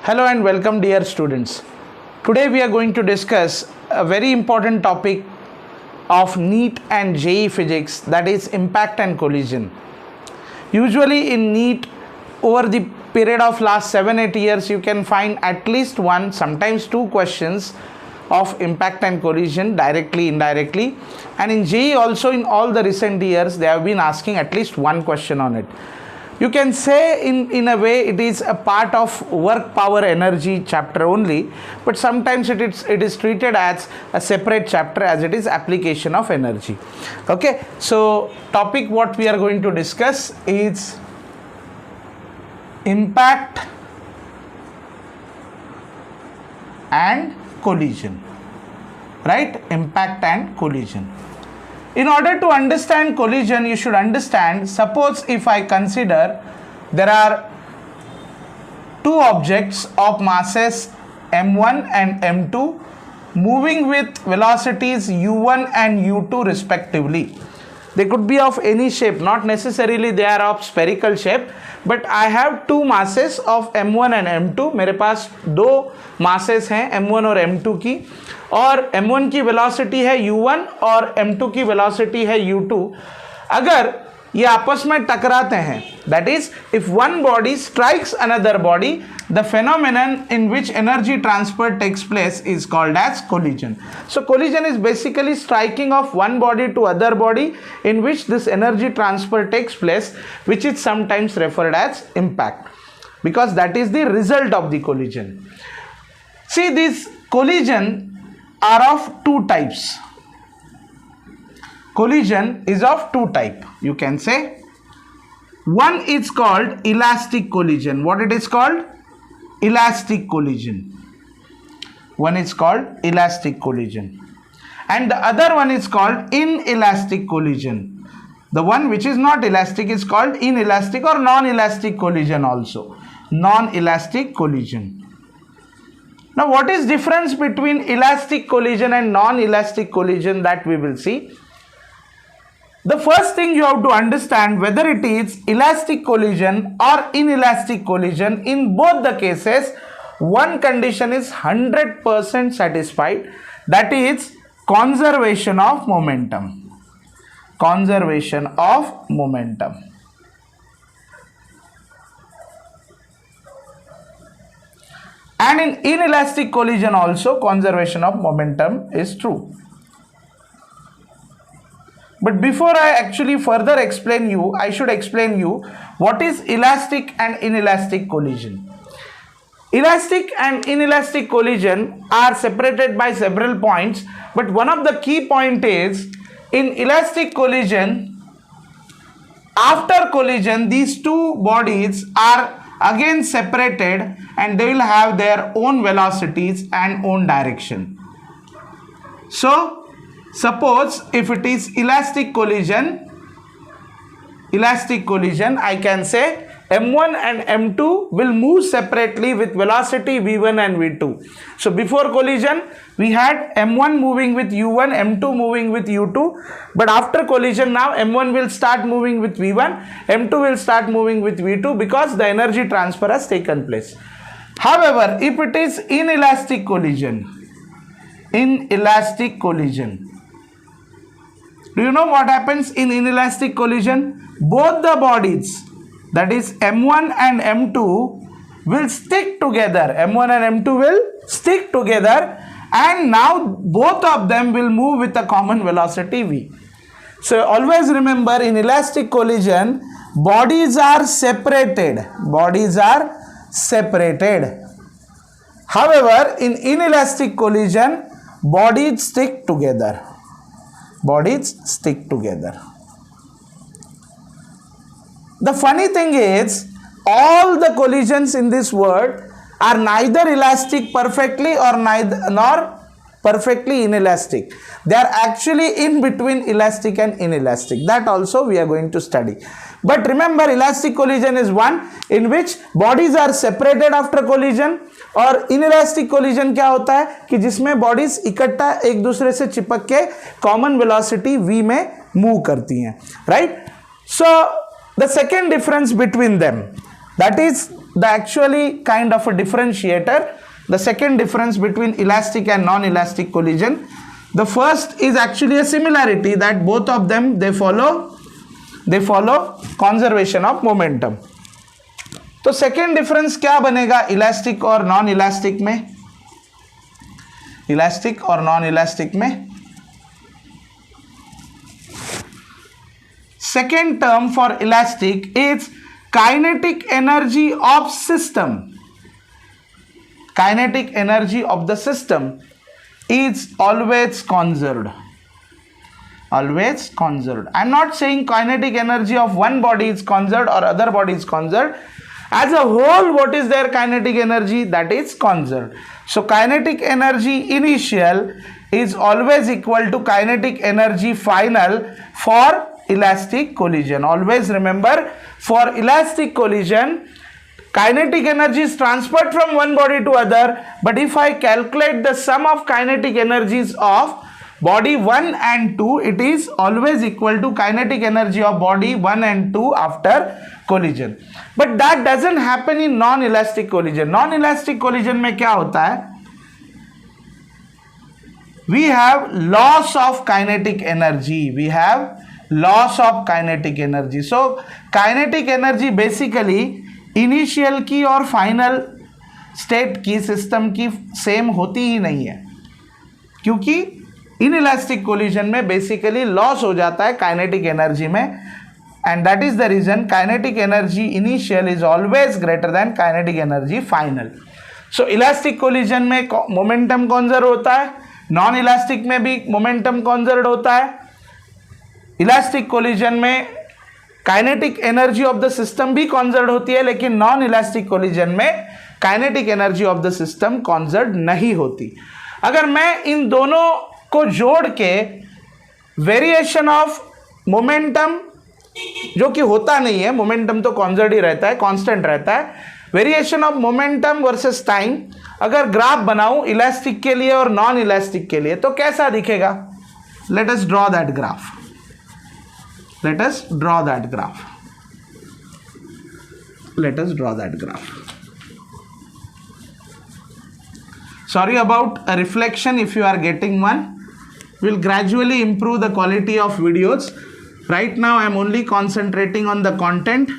Hello and welcome, dear students. Today we are going to discuss a very important topic of NEET and JEE physics, that is impact and collision. Usually in NEET, over the period of last 7-8 years, you can find at least one, sometimes two questions of impact and collision directly, indirectly. And in JEE also, in all the recent years, they have been asking at least one question on it. You can say in a way it is a part of work power energy chapter only, but sometimes it is treated as a separate chapter as it is application of energy. Okay, so topic what we are going to discuss is impact and collision, right? Impact and collision. In order to understand collision, you should understand, suppose if I consider there are two objects of masses m1 and m2 moving with velocities u1 and u2 respectively. They could be of any shape, not necessarily they are of spherical shape, but I have two masses of m1 and m2. मेरे पास दो masses हैं m1 और m2 की, और m1 की velocity है u1 और m2 की वेलोसिटी है u2. अगर ये आपस में टकराते हैं, that is if one body strikes another body, the phenomenon in which energy transfer takes place is called as collision. So collision is basically striking of one body to other body in which this energy transfer takes place, which is sometimes referred as impact, because that is the result of the collision. See, this collision are of two types. Collision is of two types. You can say one is called elastic collision. What it is called? Elastic collision. One is called elastic collision, and the other one is called inelastic collision. The one which is not elastic is called inelastic or non-elastic collision also. Non-elastic collision. Now, what is difference between elastic collision and non-elastic collision, that we will see. The first thing you have to understand, whether it is elastic collision or inelastic collision, in both the cases, one condition is 100% satisfied, that is conservation of momentum. Conservation of momentum. And in inelastic collision also, conservation of momentum is true. But before I actually further explain you, I should explain you what is elastic and inelastic collision. Elastic and inelastic collision are separated by several points, but one of the key point is, in elastic collision, after collision, these two bodies are again separated and they will have their own velocities and own direction. So suppose if it is elastic collision, I can say m1 and m2 will move separately with velocity v1 and v2. So before collision we had m1 moving with u1, m2 moving with u2, but after collision now m1 will start moving with v1, m2 will start moving with v2, because the energy transfer has taken place. However, if it is inelastic collision, do you know what happens in inelastic collision? Both the bodies, that is m1 and m2, will stick together. M1 and m2 will stick together, and now both of them will move with a common velocity v. So always remember, in elastic collision, bodies are separated. However, in inelastic collision, bodies stick together. The funny thing is, all the collisions in this world are neither elastic perfectly nor perfectly inelastic. They are actually in between elastic and inelastic. That also we are going to study. But remember, elastic collision is one in which bodies are separated after collision, और inelastic collision क्या होता है कि जिसमें bodies इकट्ठा एक दूसरे से चिपक के common velocity v में move करती हैं, right? So the second difference between them, that is the actually kind of a differentiator, the second difference between elastic and non-elastic collision. The first is actually a similarity that both of them they follow conservation of momentum. तो second difference क्या बनेगा elastic और non elastic में? Elastic और non elastic में second term for elastic is kinetic energy of system. Kinetic energy of the system is always conserved. Always conserved. I am not saying kinetic energy of one body is conserved or other body is conserved. As a whole, what is their kinetic energy? That is conserved. So kinetic energy initial is always equal to kinetic energy final for elastic collision. Always remember, for elastic collision, kinetic energy is transferred from one body to other, but if I calculate the sum of kinetic energies of body 1 and 2, it is always equal to kinetic energy of body 1 and 2 after collision. But that doesn't happen in non-elastic collision. Non-elastic collision में क्या होता है? We have loss of kinetic energy. We have loss of kinetic energy. So kinetic energy basically initial की और final state की system की same होती ही नहीं है, क्योंकि इनइलास्टिक कोलिजन में बेसिकली लॉस हो जाता है काइनेटिक एनर्जी में, and that is the reason kinetic energy initial is always greater than kinetic energy final. So elastic collision में मोमेंटम कॉन्जर्व होता है, नॉन इलास्टिक में भी मोमेंटम कॉन्जर्व होता है. इलास्टिक कोलिजन में kinetic energy of the system भी conserve होती है, लेकिन नॉन इलास्टिक कोलिजन में kinetic energy of the system conserve नहीं होती. अगर मैं इन दोनों को जोड़ के वेरिएशन ऑफ मोमेंटम, जो कि होता नहीं है, मोमेंटम तो कॉन्जर्व ही रहता है, कांस्टेंट रहता है, variation of momentum versus time अगर ग्राफ बनाऊं इलास्टिक के लिए और नॉन इलास्टिक के लिए, तो कैसा दिखेगा? Let us draw that graph. Let us draw that graph. Let us draw that graph. Sorry about a reflection if you are getting one. We'll gradually improve the quality of videos. Right now I am only concentrating on the content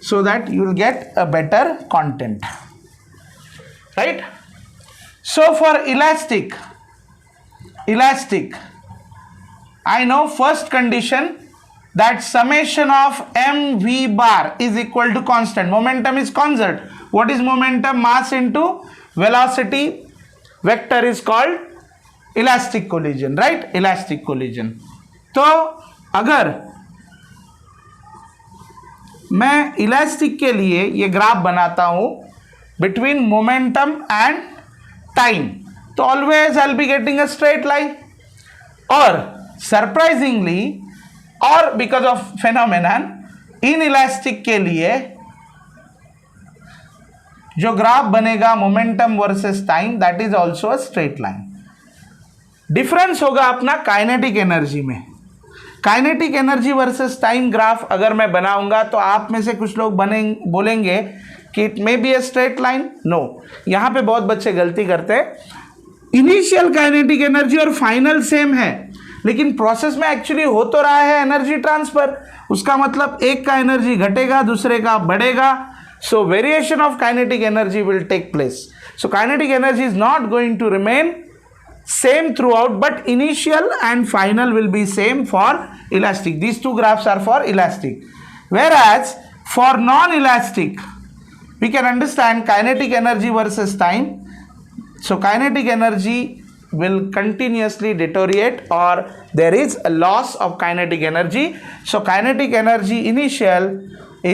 so that you will get a better content. Right? So for elastic, I know first condition that summation of mv bar is equal to constant. Momentum is conserved. What is momentum? Mass into velocity vector is called elastic collision, right? Elastic collision. तो अगर मैं elastic के लिए ये graph बनाता हूं between momentum and time, तो always I will be getting a straight line. और सरप्राइजिंगली और because of phenomenon in elastic के लिए जो ग्राफ बनेगा momentum versus time, that is also a straight line. Difference होगा अपना काइनेटिक एनर्जी में. Kinetic energy versus time graph अगर मैं बनाऊंगा तो आप में से कुछ लोग बोलेंगे कि it may be a straight line. No, यहां पे बहुत बच्चे गलती करते हैं. इनिशियल काइनेटिक एनर्जी और फाइनल सेम है, लेकिन प्रोसेस में एक्चुअली हो तो रहा है एनर्जी ट्रांसफर. उसका मतलब एक का एनर्जी घटेगा, दूसरे का बढ़ेगा. So variation of kinetic energy will take place. So kinetic energy is not going to remain same throughout, but initial and final will be same for elastic. These two graphs are for elastic, whereas for non-elastic we can understand kinetic energy versus time. So kinetic energy will continuously deteriorate, or there is a loss of kinetic energy. So kinetic energy initial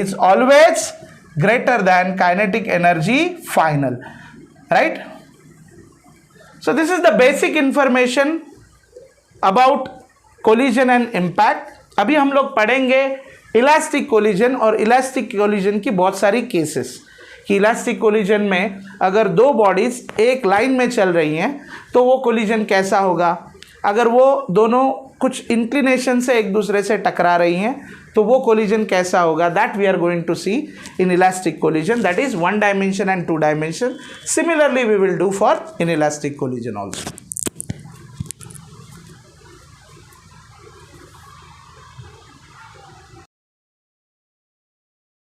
is always greater than kinetic energy final, right? So this is the basic information about collision and impact. अभी हम लोग पढ़ेंगे elastic collision और elastic collision की बहुत सारी cases, कि elastic collision में अगर दो बॉडीज एक लाइन में चल रही हैं तो वो कोलिजन कैसा होगा. अगर वो दोनों कुछ इंक्लिनेशन से एक दूसरे से टकरा रही हैं तो वो कोलिजन कैसा होगा, that we are going to see in elastic collision, that is 1 dimension and 2 dimension. Similarly we will do for inelastic collision also.